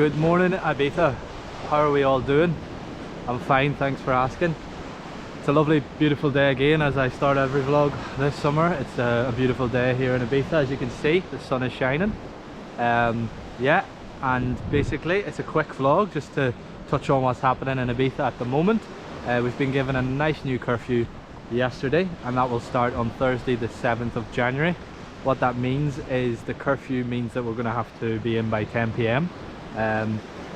Good morning, Ibiza. How are we all doing? I'm fine, thanks for asking. It's a lovely, beautiful day again as I start every vlog this summer. It's a beautiful day here in Ibiza. As you can see, the sun is shining. Yeah, and basically it's a quick vlog just to touch on what's happening in Ibiza at the moment. We've been given a nice new curfew yesterday, and that will start on Thursday the 7th of January. What that means is the curfew means that we're going to have to be in by 10 p.m.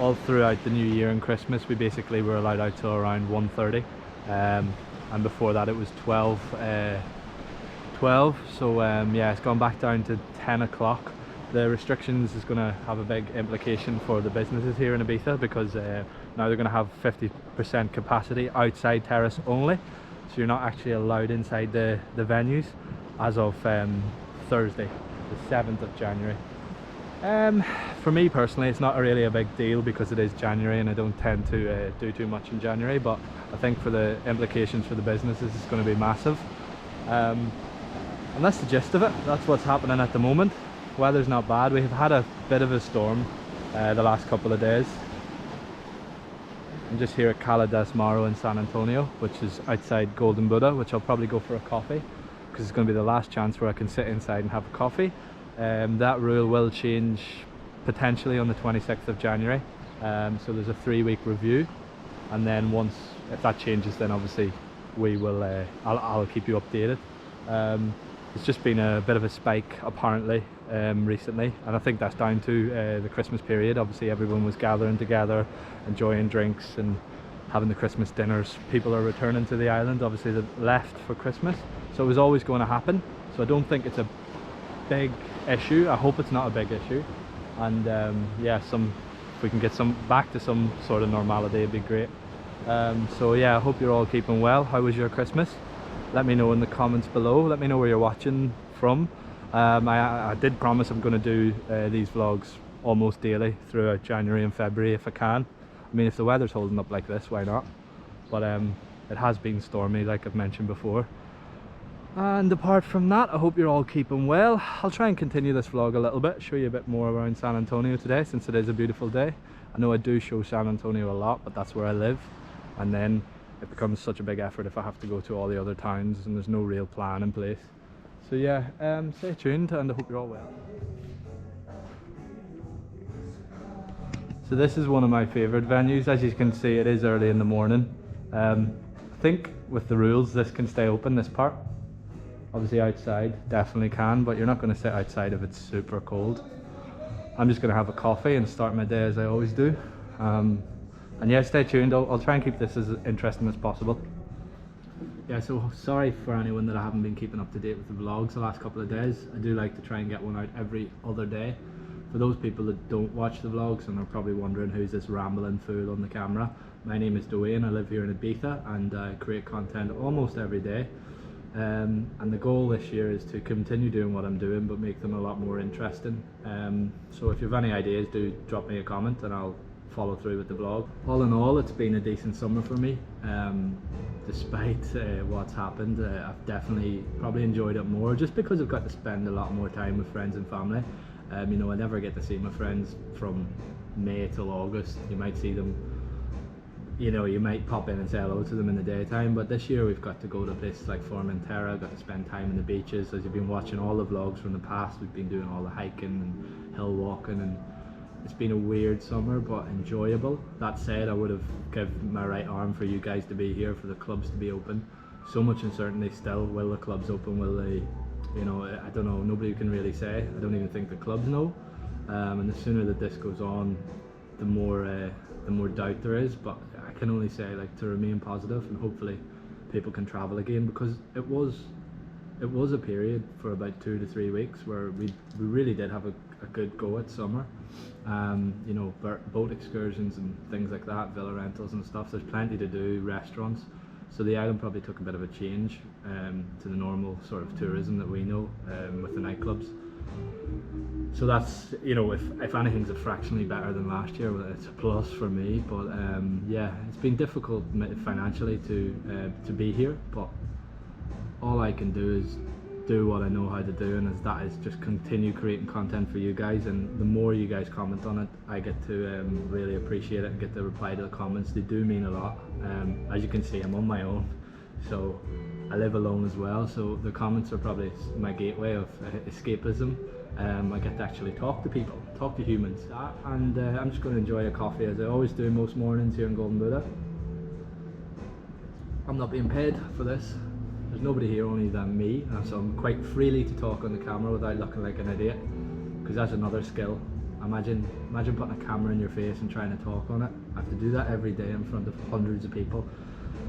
All throughout the New Year and Christmas we basically were allowed out till around 1:30, and before that it was 12, so yeah, it's gone back down to 10 o'clock. The restrictions is going to have a big implication for the businesses here in Ibiza, because now they're going to have 50% capacity outside terrace only, so you're not actually allowed inside the venues as of Thursday the 7th of January. For me personally, it's not really a big deal because it is January and I don't tend to do too much in January, but I think for the implications for the businesses it's going to be massive. And that's the gist of it. That's what's happening at the moment. Weather's not bad. We have had a bit of a storm the last couple of days. I'm just here at Cala del Maro in San Antonio, which is outside Golden Buddha, which I'll probably go for a coffee because it's going to be the last chance where I can sit inside and have a coffee. That rule will change potentially on the 26th of January, so there's a 3-week review, and then if that changes, then obviously we will I'll keep you updated. It's just been a bit of a spike apparently recently, and I think that's down to the Christmas period. Obviously everyone was gathering together, enjoying drinks and having the Christmas dinners. People are returning to the island, obviously they left for Christmas, so it was always going to happen. So I don't think it's a big issue. I hope it's not a big issue, and yeah, if we can get back to some sort of normality, it'd be great. So yeah, I hope you're all keeping well. How was your Christmas? Let me know in the comments below. Let me know where you're watching from. I did promise I'm going to do these vlogs almost daily throughout January and February if I can. I mean, if the weather's holding up like this, why not? But it has been stormy, like I've mentioned before. And apart from that, I hope you're all keeping well. I'll try and continue this vlog a little bit, show you a bit more around San Antonio today, since it is a beautiful day. I know I do show San Antonio a lot, but that's where I live, and then it becomes such a big effort if I have to go to all the other towns and there's no real plan in place. So yeah, stay tuned, and I hope you're all well. So this is one of my favourite venues. As you can see, it is early in the morning. I think with the rules this can stay open, this part. Obviously outside definitely can, but you're not going to sit outside if it's super cold. I'm just going to have a coffee and start my day as I always do. And yeah, stay tuned. I'll try and keep this as interesting as possible. Yeah, so sorry for anyone that I haven't been keeping up to date with the vlogs the last couple of days. I do like to try and get one out every other day. For those people that don't watch the vlogs and are probably wondering who's this rambling fool on the camera, my name is Dwayne. I live here in Ibiza and I create content almost every day. And the goal this year is to continue doing what I'm doing, but make them a lot more interesting. So if you have any ideas, do drop me a comment and I'll follow through with the vlog. All in all, it's been a decent summer for me. Despite what's happened, I've definitely probably enjoyed it more, just because I've got to spend a lot more time with friends and family. You know, I never get to see my friends from May till August. You might see them, you know, you might pop in and say hello to them in the daytime, but this year we've got to go to places like Formentera, got to spend time in the beaches. As you've been watching all the vlogs from the past, we've been doing all the hiking and hill walking, and it's been a weird summer but enjoyable. That said, I would have given my right arm for you guys to be here, for the clubs to be open. So much uncertainty still. Will the clubs open? Will they, you know, I don't know, nobody can really say. I don't even think the clubs know. And the sooner that this goes on, the more doubt there is, but I can only say, like, to remain positive, and hopefully people can travel again, because it was a period for about 2 to 3 weeks where we really did have a good go at summer. You know, boat excursions and things like that, villa rentals and stuff. There's plenty to do, restaurants. So the island probably took a bit of a change to the normal sort of tourism that we know with the nightclubs. So that's, you know, if anything's a fractionally better than last year, well, it's a plus for me. But yeah, it's been difficult financially to be here, but all I can do is do what I know how to do, and that is just continue creating content for you guys. And the more you guys comment on it, I get to really appreciate it and get to reply to the comments. They do mean a lot. As you can see, I'm on my own, so I live alone as well, so the comments are probably my gateway of escapism. I get to actually talk to people, talk to humans, and I'm just going to enjoy a coffee as I always do most mornings here in Golden Buddha. I'm not being paid for this. There's nobody here only than me, so I'm quite freely to talk on the camera without looking like an idiot, because that's another skill. Imagine putting a camera in your face and trying to talk on it. I have to do that every day in front of hundreds of people.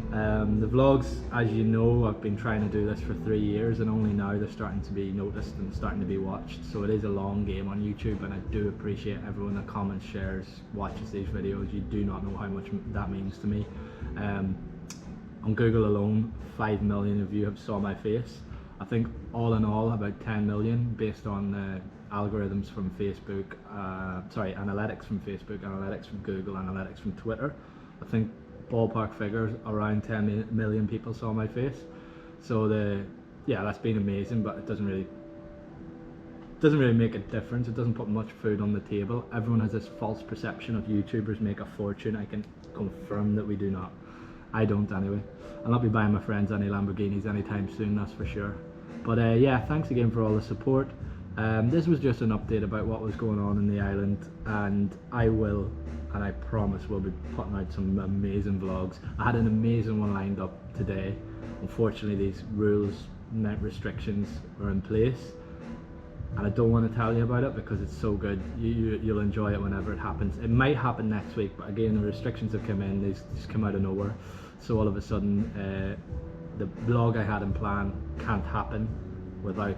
The vlogs, as you know, I've been trying to do this for 3 years, and only now they're starting to be noticed and starting to be watched. So it is a long game on YouTube, and I do appreciate everyone that comments, shares, watches these videos. You do not know how much that means to me. On Google alone, 5 million of you have saw my face. I think all in all about 10 million based on algorithms from Facebook, analytics from Facebook, analytics from Google, analytics from Twitter. I think ballpark figures around 10 million people saw my face. So that's been amazing, but it doesn't really make a difference. It doesn't put much food on the table. Everyone has this false perception of YouTubers make a fortune. I can confirm that we do not. I don't anyway. I'll not be buying my friends any Lamborghinis anytime soon, that's for sure. But yeah, thanks again for all the support. This was just an update about what was going on in the island, and I promise we'll be putting out some amazing vlogs. I had an amazing one lined up today. Unfortunately, these rules and restrictions are in place, and I don't want to tell you about it because it's so good. You'll enjoy it whenever it happens. It might happen next week, but again, the restrictions have come in. They just come out of nowhere. So all of a sudden, the vlog I had in plan can't happen without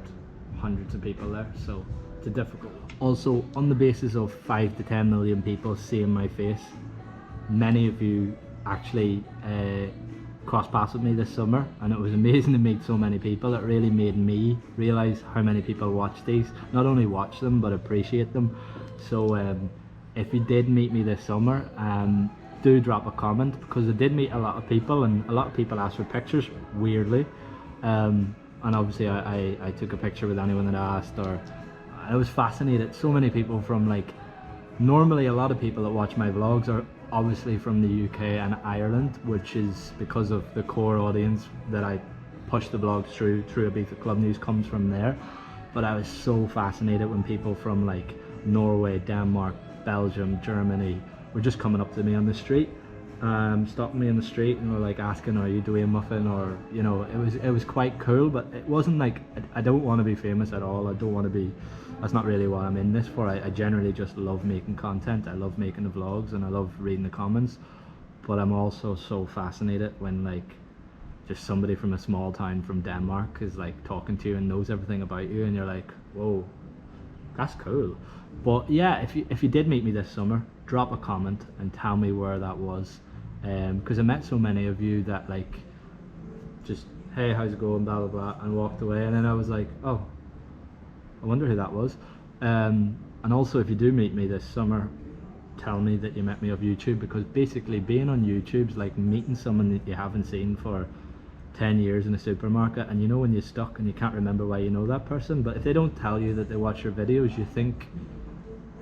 hundreds of people there. So it's a difficult one. Also, on the basis of 5 to 10 million people seeing my face, many of you actually crossed paths with me this summer, and it was amazing to meet so many people. It really made me realise how many people watch these, not only watch them but appreciate them. So if you did meet me this summer, do drop a comment, because I did meet a lot of people, and a lot of people asked for pictures, weirdly, and obviously I took a picture with anyone that asked. Or I was fascinated. So many people from, like, normally a lot of people that watch my vlogs are obviously from the UK and Ireland, which is because of the core audience that I push the vlogs through Ibiza Club News comes from there. But I was so fascinated when people from like Norway, Denmark, Belgium, Germany were just coming up to me on the street, stopping me in the street and were like asking, are you Dwayne Muffin? Or, you know, it was quite cool. But it wasn't like, I don't want to be famous at all. I don't want to be, that's not really what I'm in this for. I generally just love making content. I love making the vlogs and I love reading the comments. But I'm also so fascinated when like just somebody from a small town from Denmark is like talking to you and knows everything about you, and you're like, whoa, that's cool. But yeah, if you did meet me this summer, drop a comment and tell me where that was, because I met so many of you that like just, hey, how's it going, blah blah blah, and walked away, and then I was like, oh, I wonder who that was. And also, if you do meet me this summer, tell me that you met me off YouTube, because basically being on YouTube's like meeting someone that you haven't seen for 10 years in a supermarket, and you know when you're stuck and you can't remember why you know that person, but if they don't tell you that they watch your videos, you think,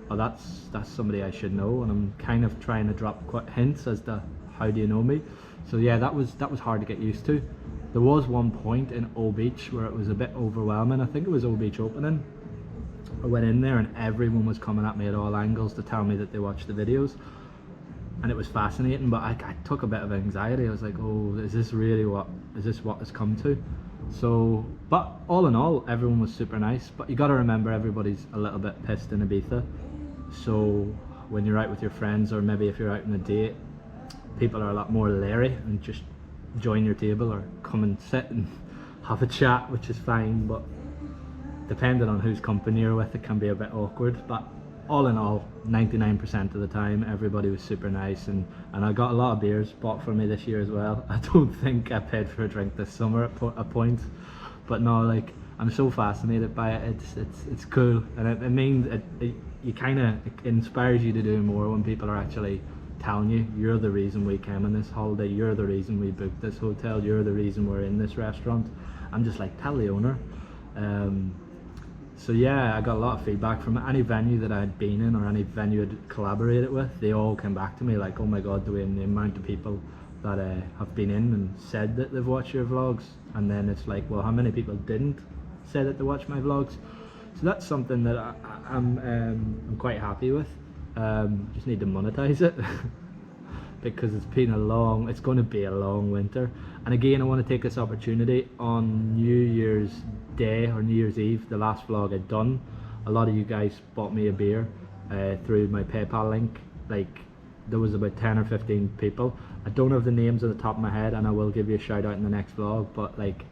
oh, that's somebody I should know. And I'm kind of trying to drop hints as to how do you know me. So yeah, that was hard to get used to. There was one point in O Beach where it was a bit overwhelming. I think it was O Beach opening. I went in there and everyone was coming at me at all angles to tell me that they watched the videos, and it was fascinating, but I took a bit of anxiety. I was like, oh, is this what it's come to? So, but all in all, everyone was super nice. But you got to remember, everybody's a little bit pissed in Ibiza. So when you're out with your friends, or maybe if you're out on a date, people are a lot more leery and just join your table or come and sit and have a chat, which is fine. But depending on whose company you're with, it can be a bit awkward. But all in all, 99% of the time, everybody was super nice, and I got a lot of beers bought for me this year as well. I don't think I paid for a drink this summer at a point, but no, like, I'm so fascinated by it. It's cool, and it means it inspires you to do more when people are actually telling you, you're the reason we came on this holiday, you're the reason we booked this hotel, you're the reason we're in this restaurant. I'm just like, tell the owner. So yeah, I got a lot of feedback from any venue that I had been in or any venue I'd collaborated with. They all came back to me like, oh my god, Dwayne, the amount of people that have been in and said that they've watched your vlogs, and then it's like, well, how many people didn't say that they watched my vlogs? So that's something that I'm quite happy with. Just need to monetize it because it's going to be a long winter. And again, I want to take this opportunity on New Year's Day or New Year's Eve, the last vlog I'd done. A lot of you guys bought me a beer through my PayPal link. Like, there was about 10 or 15 people. I don't have the names on the top of my head, and I will give you a shout out in the next vlog, but like,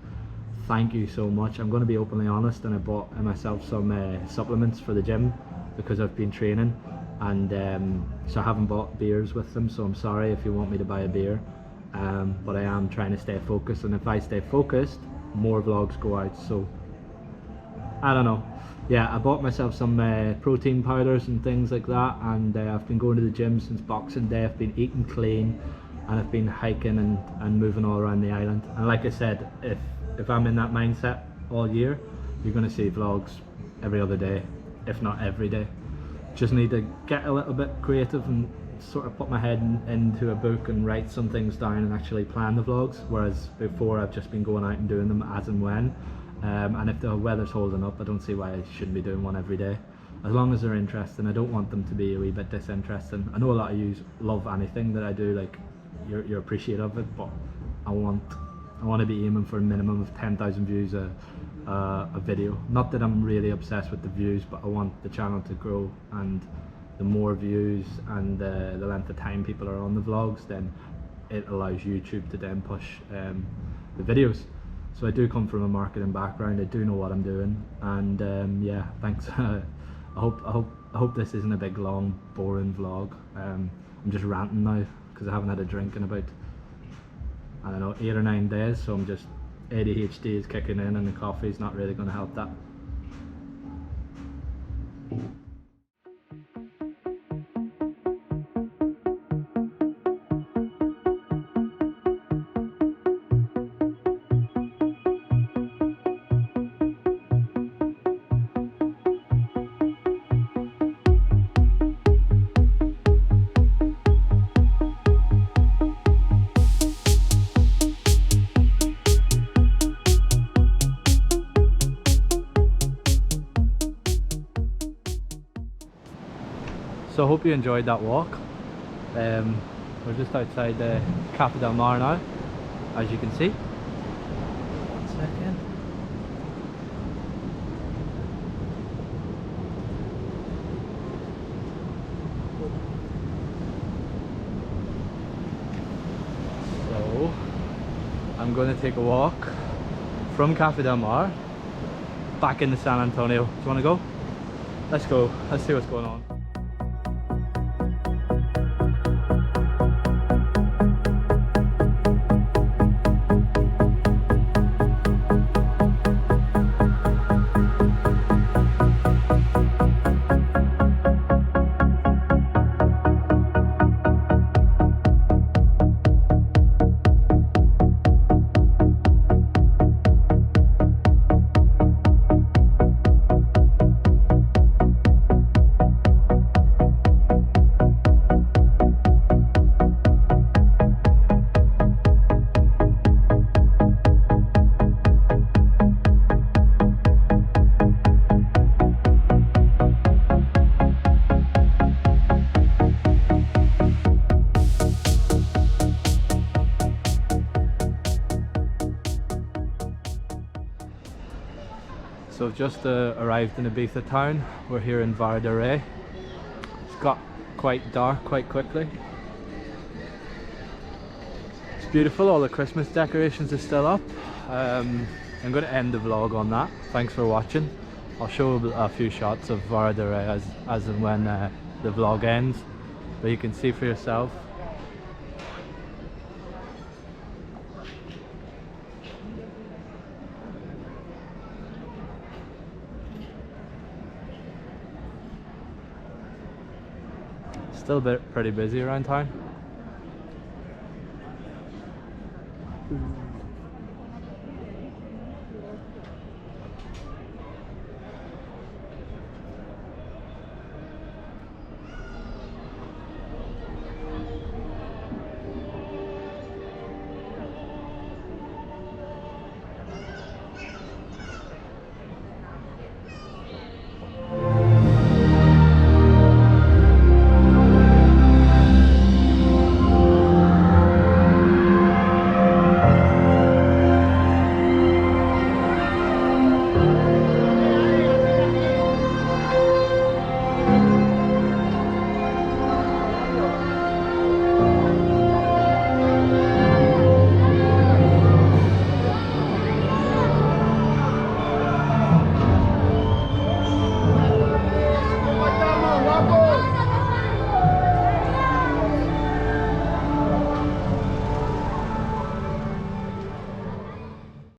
thank you so much. I'm going to be openly honest, and I bought myself some supplements for the gym because I've been training, and so I haven't bought beers with them, so I'm sorry if you want me to buy a beer, but I am trying to stay focused, and if I stay focused, more vlogs go out. So I don't know. Yeah, I bought myself some protein powders and things like that, and I've been going to the gym since Boxing Day. I've been eating clean, and I've been hiking and moving all around the island. And like I said, if I'm in that mindset all year, you're going to see vlogs every other day, if not every day. Just need to get a little bit creative and sort of put my head into a book and write some things down and actually plan the vlogs, whereas before I've just been going out and doing them as and when. And if the weather's holding up, I don't see why I shouldn't be doing one every day, as long as they're interesting. I don't want them to be a wee bit disinteresting. I know a lot of you love anything that I do, like you're appreciative of it, but I want to be aiming for a minimum of 10,000 views a video. Not that I'm really obsessed with the views, but I want the channel to grow, and the more views and the length of time people are on the vlogs, then it allows YouTube to then push the videos. So I do come from a marketing background, I do know what I'm doing, and yeah, thanks. I hope this isn't a big long boring vlog. I'm just ranting now because I haven't had a drink in about, I don't know, 8 or 9 days, so I'm just, ADHD is kicking in, and the coffee is not really going to help that. So I hope you enjoyed that walk. We're just outside the Cafe Del Mar now, as you can see. 1 second. So I'm going to take a walk from Cafe Del Mar back into San Antonio. Do you want to go? Let's go. Let's see what's going on. So I've just arrived in Ibiza town. We're here in Reyes. It's got quite dark quite quickly. It's beautiful, all the Christmas decorations are still up. I'm going to end the vlog on that. Thanks for watching. I'll show a few shots of Reyes as and when the vlog ends, but you can see for yourself. Still pretty busy around town.